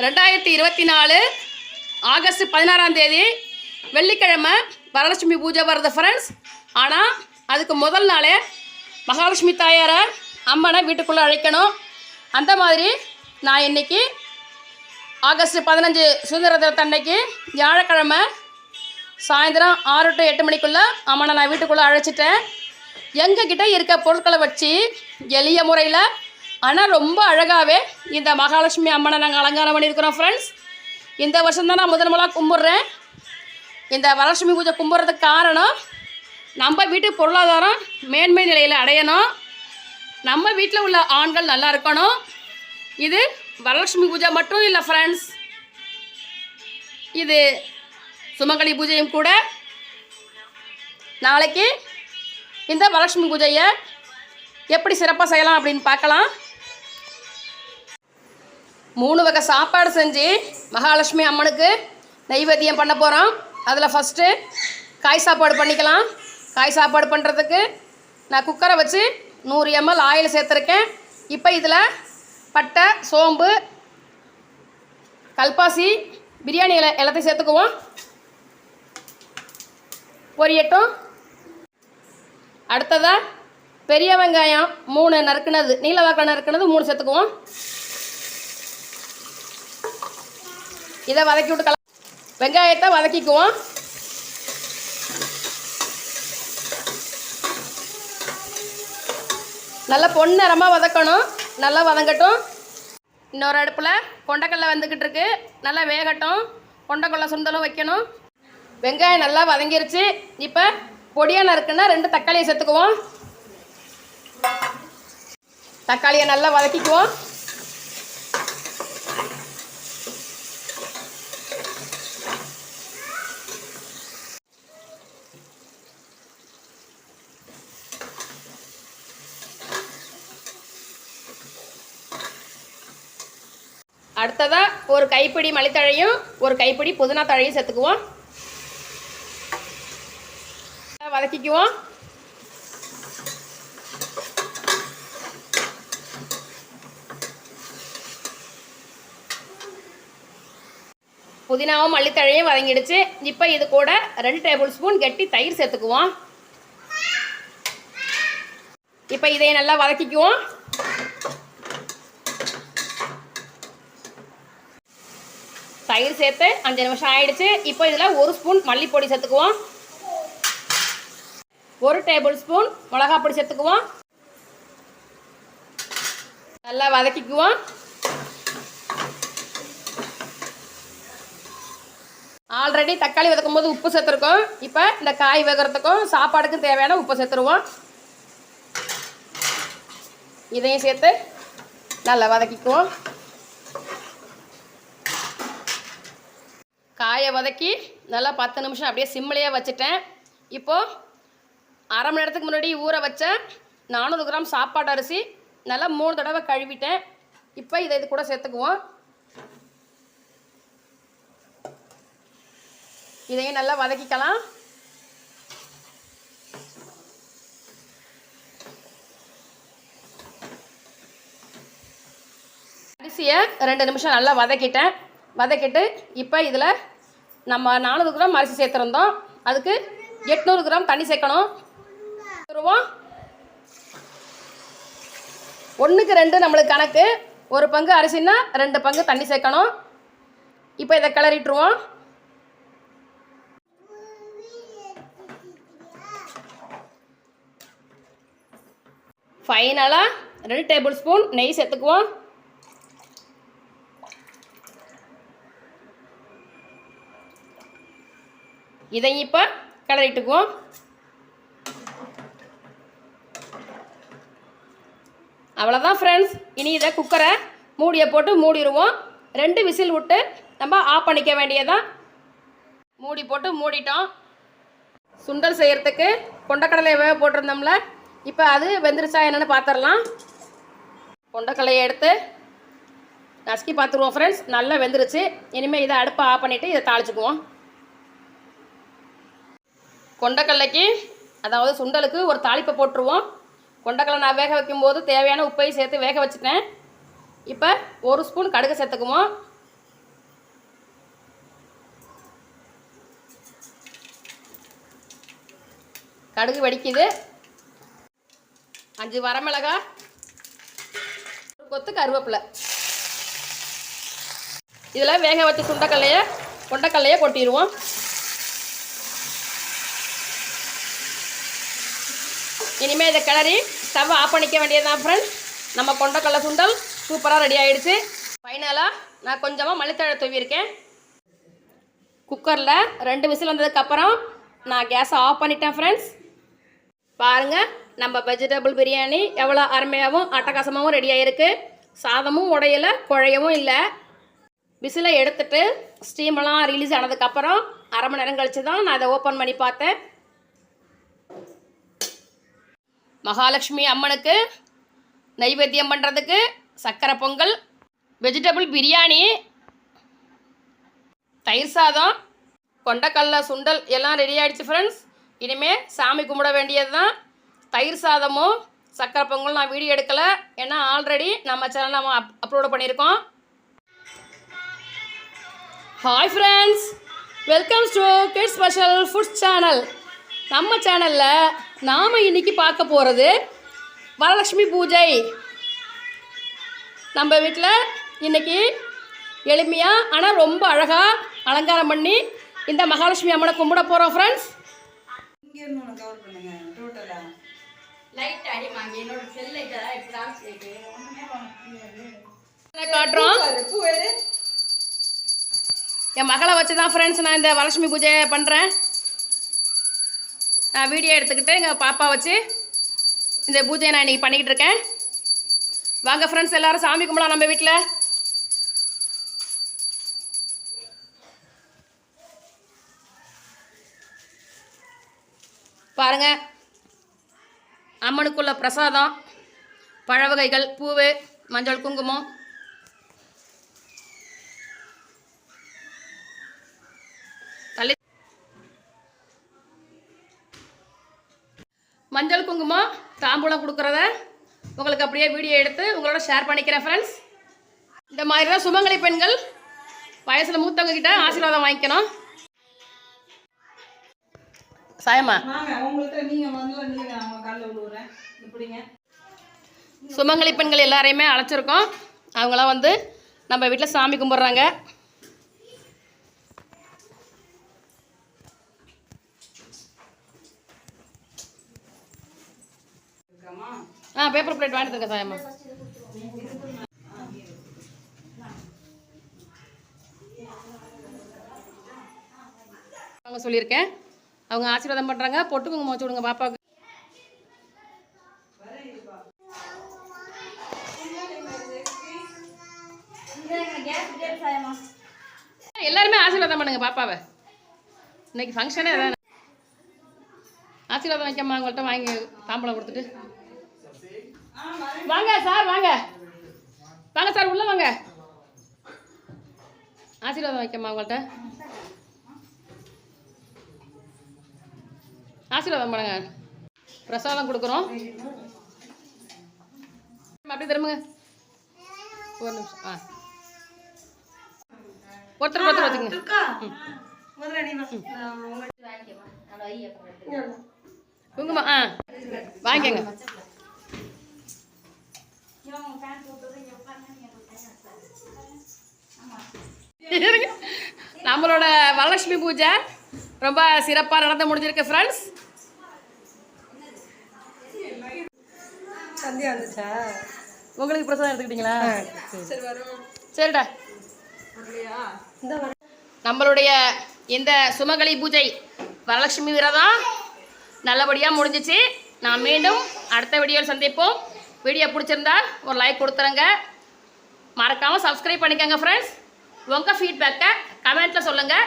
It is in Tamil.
2024 ஆகஸ்ட் 16ஆம் தேதி வெள்ளிக்கிழமை வரலட்சுமி பூஜை வருது ஃப்ரெண்ட்ஸ். ஆனால் அதுக்கு முதல் நாளே மகாலட்சுமி தாயாரை அம்மனை வீட்டுக்குள்ளே அழைக்கணும். அந்த மாதிரி நான் இன்றைக்கி ஆகஸ்ட் 15 சுதந்திர தினத்தன்னைக்கு வியாழக்கிழமை சாயந்தரம் 6 to 8 மணிக்குள்ளே அம்மனை நான் வீட்டுக்குள்ளே அழைச்சிட்டேன். எங்ககிட்ட இருக்க பொருட்களை வச்சு எளிய முறையில் ஆனால் ரொம்ப அழகாகவே இந்த மகாலட்சுமி அம்மனை நாங்கள் அலங்காரம் பண்ணியிருக்கிறோம் ஃப்ரெண்ட்ஸ். இந்த வருஷம்தான் நான் முதல்ல கும்பிட்றேன். இந்த வரலட்சுமி பூஜை கும்பிட்றதுக்கு காரணம் நம்ம வீட்டு பொருளாதாரம் மேன்மை நிலையில் அடையணும், நம்ம வீட்டில் உள்ள ஆண்கள் நல்லா இருக்கணும். இது வரலட்சுமி பூஜை மட்டும் இல்லை ஃப்ரெண்ட்ஸ், இது சுமங்கலி பூஜையும் கூட. நாளைக்கு இந்த வரலட்சுமி பூஜையை எப்படி சிறப்பாக செய்யலாம் அப்படின்னு பார்க்கலாம். 3 வகை சாப்பாடு செஞ்சு மகாலட்சுமி அம்மனுக்கு நைவேத்தியம் பண்ண போகிறோம். அதில் ஃபஸ்ட்டு காய் சாப்பாடு பண்ணிக்கலாம். காய் சாப்பாடு பண்ணுறதுக்கு நான் குக்கரை வச்சு 100 ml ஆயில் சேர்த்துருக்கேன். இப்போ இதில் பட்டை, சோம்பு, கல்பாசி, பிரியாணி இலை எல்லாத்தையும் சேர்த்துக்குவோம். பொரியட்டும். அடுத்ததாக பெரிய வெங்காயம் 3 நறுக்குனது, நீல வாக்கில் நறுக்குனது 3 சேர்த்துக்குவோம். இதை வதக்கி விட்டு வெங்காயத்தை வதக்கிக்குவோம். நல்லா பொன்னிறமாக வதக்கணும். நல்லா வதங்கட்டும். இன்னொரு அடுப்பில் கொண்டைக்கடலை வந்துக்கிட்டு இருக்கு, நல்லா வேகட்டும். கொண்டைக்கடலை சுண்டலும் வைக்கணும். வெங்காயம் நல்லா வதங்கிருச்சு. இப்போ பொடியாக நறுக்குன்னா 2 தக்காளியை சேர்த்துக்குவோம். தக்காளியை நல்லா வதக்கிக்குவோம். அடுத்ததாக ஒரு கைப்பிடி மல்லித்தழையும் ஒரு கைப்பிடி புதினா தழையும் சேர்த்துக்குவோம். வதக்கிக்குவோம். புதினாவும் மல்லித்தழையும் வதங்கிடுச்சு. இப்போ இது கூட 2 டேபிள் ஸ்பூன் கெட்டி தயிர் சேர்த்துக்குவோம். இப்போ இதை நல்லா வதக்கிக்குவோம். தயிர் சேர்த்து 5 நிமிஷம் ஆயிடுச்சு. இப்போ இதில் 1 ஸ்பூன் மல்லிப்பொடி சேர்த்துக்குவோம். 1 டேபிள் ஸ்பூன் மிளகாய் பொடி சேர்த்துக்குவோம். நல்லா வதக்கிக்குவோம். ஆல்ரெடி தக்காளி வதக்கும் போது உப்பு சேர்த்துருக்கோம். இப்போ இந்த காய் வேகிறதுக்கும் சாப்பாடுக்கும் தேவையான உப்பு சேர்த்துருவோம். இதையும் சேர்த்து நல்லா வதக்கிக்குவோம். காயை வதக்கி நல்லா 10 நிமிஷம் அப்படியே சிம்மிலேயே வச்சுட்டேன். இப்போது அரை மணி நேரத்துக்கு முன்னாடி ஊற வச்ச 400 கிராம் சாப்பாடு அரிசி நல்லா 3 தடவை கழுவிட்டேன். இப்போ இதை இது கூட சேர்த்துக்குவோம். இதையும் நல்லா வதக்கிக்கலாம். அரிசியை 2 நிமிஷம் நல்லா வதக்கிட்டு இப்போ இதில் நம்ம 400 கிராம் அரிசி சேர்த்துருந்தோம். அதுக்கு 800 கிராம் தண்ணி சேர்க்கணும். 1க்கு 2 நம்மளுக்கு கணக்கு. 1 பங்கு அரிசின்னா 2 பங்கு தண்ணி சேர்க்கணும். இப்போ இதை கிளறிட்டுருவோம். ஃபைனலாக 2 டேபிள் ஸ்பூன் நெய் சேர்த்துக்குவோம். இதையும் இப்போ கிளறிட்டுக்குவோம். அவ்வளோதான் ஃப்ரெண்ட்ஸ். இனி இதை குக்கரை மூடியை போட்டு மூடிடுவோம். 2 விசில் விட்டு நம்ம ஆஃப் பண்ணிக்க வேண்டியதான். மூடி போட்டு மூடிட்டோம். சுண்டல் செய்கிறதுக்கு கொண்டைக்கடலையை வேக போட்டிருந்தோம்ல, இப்போ அது வெந்துருச்சா என்னென்னு பார்த்துடலாம். கொண்டைக்கடலையை எடுத்து நசுக்கி பார்த்துருவோம் ஃப்ரெண்ட்ஸ். நல்லா வெந்துருச்சு. இனிமேல் இதை அடுப்பை ஆஃப் பண்ணிவிட்டு இதை தாளிச்சுக்குவோம். கொண்டைக்கடலைக்கு அதாவது சுண்டலுக்கு ஒரு தாளிப்பை போட்டுருவோம். கொண்டைக்கடலை நான் வேக வைக்கும்போது தேவையான உப்பையும் சேர்த்து வேக வச்சுட்டேன். இப்போ 1 ஸ்பூன் கடுகு சேர்த்துக்குவோம். கடுகு வெடிக்குது. 5 வரமிளகாய், ஒரு கொத்து கருவேப்பிலை. இதில் வேக வச்ச கொண்டக்கல்லையை கொட்டிடுவோம். இனிமேல் இதை கிளறி ஸ்டவ் ஆஃப் பண்ணிக்க வேண்டியதுதான் ஃப்ரெண்ட்ஸ். நம்ம கொண்டக்கடலை சுண்டல் சூப்பராக ரெடி ஆகிடுச்சு. ஃபைனலாக நான் கொஞ்சமாக மல்லித்தழை தூவியிருக்கேன். குக்கரில் 2 விசில் வந்ததுக்கப்புறம் நான் கேஸை ஆஃப் பண்ணிட்டேன் ஃப்ரெண்ட்ஸ். பாருங்கள், நம்ம வெஜிடபிள் பிரியாணி எவ்வளோ அருமையாகவும் அட்டகாசமாகவும் ரெடி ஆகிருக்கு. சாதமும் உடையலை, குழையவும் இல்லை. விசிலை எடுத்துட்டு ஸ்டீமெல்லாம் ரிலீஸ் ஆனதுக்கப்புறம் அரை மணி நேரம் கழித்து தான் நான் அதை ஓப்பன் பண்ணி பார்த்தேன். மகாலட்சுமி அம்மனுக்கு நைவேத்தியம் பண்ணுறதுக்கு சக்கரை பொங்கல், வெஜிடபிள் பிரியாணி, தயிர் சாதம், கொண்டக்கடலை சுண்டல் எல்லாம் ரெடி ஆகிடுச்சு ஃப்ரெண்ட்ஸ். இனிமேல் சாமி கும்பிட வேண்டியது தான். தயிர் சாதமும் சக்கரை பொங்கல் நான் வீடியோ எடுக்கலை, ஏன்னா ஆல்ரெடி நம்ம சேனல் நம்ம அப்லோடு பண்ணியிருக்கோம். Hi friends, welcome to kids special food channel. நம்ம சேனலில் நாம் இன்றைக்கி பார்க்க போகிறது வரலட்சுமி பூஜை. நம்ம வீட்டில் இன்றைக்கி எளிமையாக ஆனால் ரொம்ப அழகாக அலங்காரம் பண்ணி இந்த மகாலட்சுமி அம்மனை கும்பிட போகிறோம் ஃப்ரெண்ட்ஸ். காட்டுறோம். என் மகளை வச்சு தான் ஃப்ரெண்ட்ஸ் நான் இந்த வரலட்சுமி பூஜை பண்ணுறேன். நான் வீடியோ எடுத்துக்கிட்டு எங்கள் பாப்பா வச்சு இந்த பூஜையை நான் இன்றைக்கி பண்ணிக்கிட்டு இருக்கேன். வாங்க ஃப்ரெண்ட்ஸ், எல்லோரும் சாமி கும்பிடலாம் நம்ம வீட்டில். பாருங்கள், அம்மனுக்குள்ள பிரசாதம், பழ வகைகள், பூவு, மஞ்சள், குங்குமம், மஞ்சள் குங்குமம் தாம்பூலம் கொடுக்குறத உங்களுக்கு அப்படியே வீடியோ எடுத்து உங்களோட ஷேர் பண்ணிக்கிறேன் ஃப்ரெண்ட்ஸ். இந்த மாதிரி தான் சுமங்கலி பெண்கள் வயசில் மூத்தவங்க கிட்ட ஆசீர்வாதம் வாங்கிக்கணும். சாயம்மா, சுமங்கலி பெண்கள் எல்லாரையுமே அழைச்சிருக்கோம். அவங்களாம் வந்து நம்ம வீட்டில் சாமி கும்பிட்றாங்க. பேப்பர் பிளேட் வாங்கிட்டு சாயம்மா. அவங்க சொல்லியிருக்கேன், அவங்க ஆசீர்வாதம் பண்ணுறாங்க. பொட்டு குங்குமம் வச்சு விடுங்க பாப்பாவுக்கு. எல்லாருமே ஆசீர்வாதம் பண்ணுங்க பாப்பாவை. இன்னைக்கு ஃபங்க்ஷனே அதான். ஆசீர்வாதம் வைக்கம்மா, அவங்கள்ட்ட வாங்கி தாம்பளம் கொடுத்துட்டு வாங்க சார். வாங்க வாங்க சார், உள்ள வாங்க. ஆசீர்வாதம் வைக்கம்மா, அவங்கள்ட்ட ஆசீர்வாதம் பண்ணுங்க. பிரசாதம் கொடுக்குறோம். அப்படி திரும்புங்க. ஒரு நிமிஷம். ஒருத்தர் வச்சுக்கோங்க. குங்குமா வாங்கிக்கங்க. நம்மளோட வரலட்சுமி பூஜை ரொம்ப சிறப்பாக நடந்து முடிஞ்சிருக்கு ஃப்ரெண்ட்ஸ். உங்களுக்கு பிரசாதம் எடுத்துக்கிட்டீங்களா? சரிடா. நம்மளுடைய இந்த சுமங்கலி பூஜை வரலட்சுமி விரதம் நல்லபடியாக முடிஞ்சிச்சு. நான் மீண்டும் அடுத்த வீடியோவில் சந்திப்போம். வீடியோ பிடிச்சிருந்தா ஒரு லைக் கொடுத்துருங்க. மறக்காமல் சப்ஸ்கிரைப் பண்ணிக்கோங்க ஃப்ரெண்ட்ஸ். உங்கள் ஃபீட்பேக்கை கமெண்ட்டில் சொல்லுங்கள்.